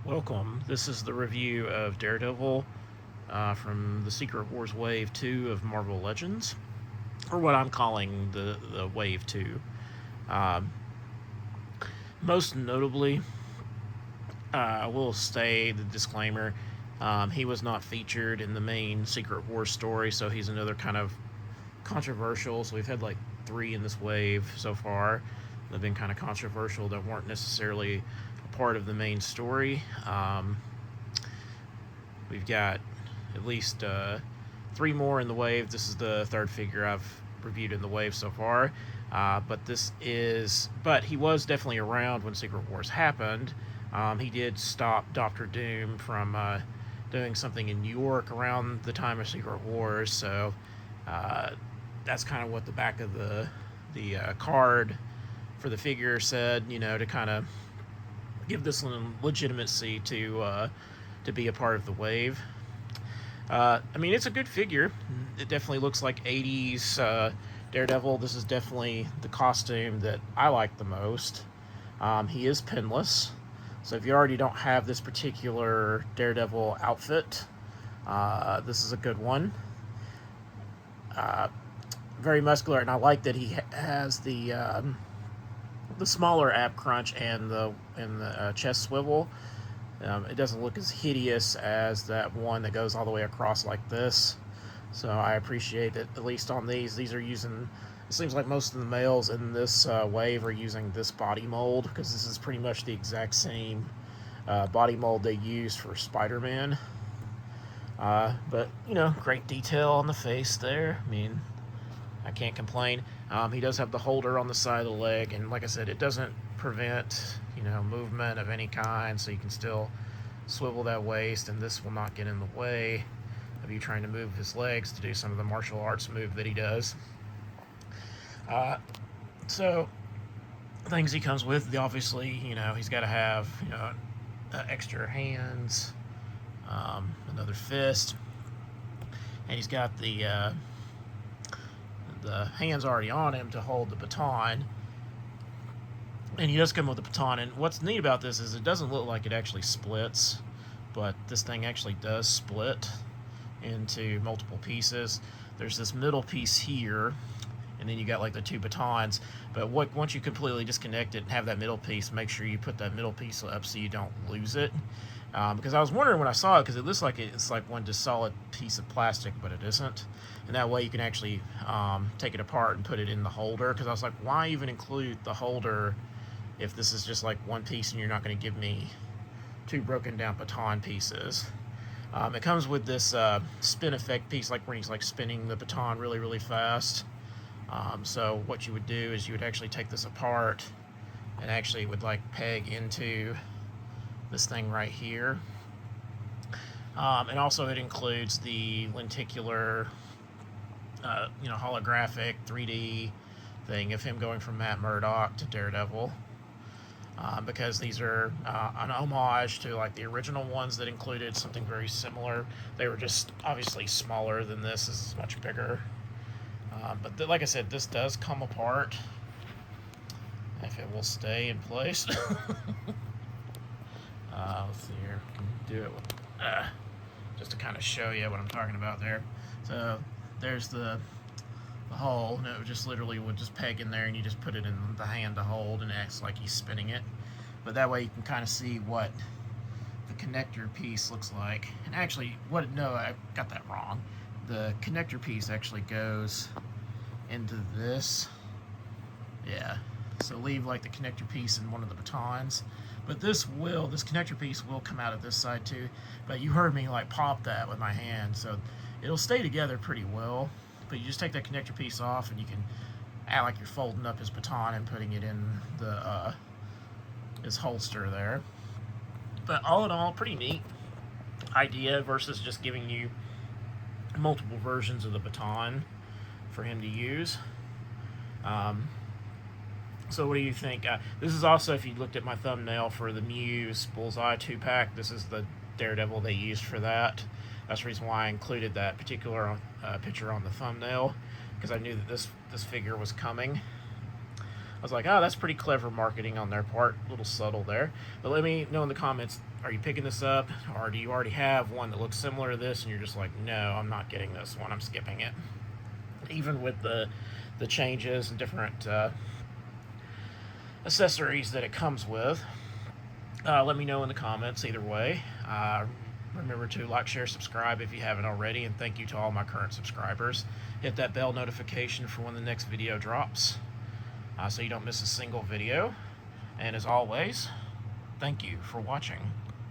Welcome. This is the review of Daredevil from the Secret Wars Wave 2 of Marvel Legends, or what I'm calling the Wave 2. Um, Most notably, I will say the disclaimer, he was not featured in the main Secret Wars story, so he's another kind of controversial. So we've had like three in this wave so far that have been kind of controversial that weren't necessarily a part of the main story. We've got at least three more in the wave. This is the third figure I've reviewed in the wave so far. But he was definitely around when Secret Wars happened. He did stop Doctor Doom from doing something in New York around the time of Secret Wars. So uh, that's kind of what the back of the card for the figure said. To kind of give this one legitimacy to be a part of the wave. I mean, it's a good figure. It definitely looks like 80s Daredevil. This is definitely the costume that I like the most. He is pinless, so if you already don't have this particular Daredevil outfit, this is a good one. Uh, Very muscular, and I like that he has the smaller ab crunch and the chest swivel. It doesn't look as hideous as that one that goes all the way across like this. So I appreciate that at least on these are using. It seems like most of the males in this wave are using this body mold because this is pretty much the exact same body mold they used for Spider-Man. But great detail on the face there. I mean, I can't complain. He does have the holder on the side of the leg, and like I said, it doesn't prevent movement of any kind, so you can still swivel that waist, and this will not get in the way of you trying to move his legs to do some of the martial arts move that he does. So things he comes with, obviously, he's got to have extra hands, another fist, and he's got the hands already on him to hold the baton. And he does come with the baton. And what's neat about this is it doesn't look like it actually splits, but this thing actually does split into multiple pieces. There's this middle piece here, and then you got like the two batons. But once you completely disconnect it and have that middle piece, make sure you put that middle piece up so you don't lose it. Because I was wondering when I saw it, because it looks like it's like one just solid piece of plastic, but it isn't. And that way you can actually take it apart and put it in the holder. Because I was like, why even include the holder if this is just like one piece and you're not going to give me two broken down baton pieces? It comes with this spin effect piece, like when he's like spinning the baton really, really fast. So what you would do is you would actually take this apart and actually would like peg into this thing right here. And also it includes the lenticular, holographic 3D thing of him going from Matt Murdock to Daredevil. Because these are an homage to like the original ones that included something very similar. They were just obviously smaller than this. This is much bigger. Like I said, this does come apart if it will stay in place. Let's see here. I can do it with, just to kind of show you what I'm talking about there. So there's the hole, and it just literally would just peg in there, and you just put it in the hand to hold, and it acts like he's spinning it. But that way you can kind of see what the connector piece looks like. And actually, I got that wrong. The connector piece actually goes into this. Yeah. So leave like the connector piece in one of the batons. But this connector piece will come out of this side too. But you heard me like pop that with my hand, so it'll stay together pretty well. But you just take that connector piece off, and you can act like you're folding up his baton and putting it in his holster there. But all in all, pretty neat idea versus just giving you multiple versions of the baton for him to use. So what do you think? This is also, if you looked at my thumbnail for the Muse Bullseye 2-pack, this is the Daredevil they used for that. That's the reason why I included that particular picture on the thumbnail, because I knew that this figure was coming. I was like, oh, that's pretty clever marketing on their part, a little subtle there. But let me know in the comments, are you picking this up, or do you already have one that looks similar to this and you're just like, no, I'm not getting this one, I'm skipping it. Even with the changes and different accessories that it comes with. Let me know in the comments either way. Remember to like, share, subscribe if you haven't already, and thank you to all my current subscribers. Hit that bell notification for when the next video drops, so you don't miss a single video. And as always, thank you for watching.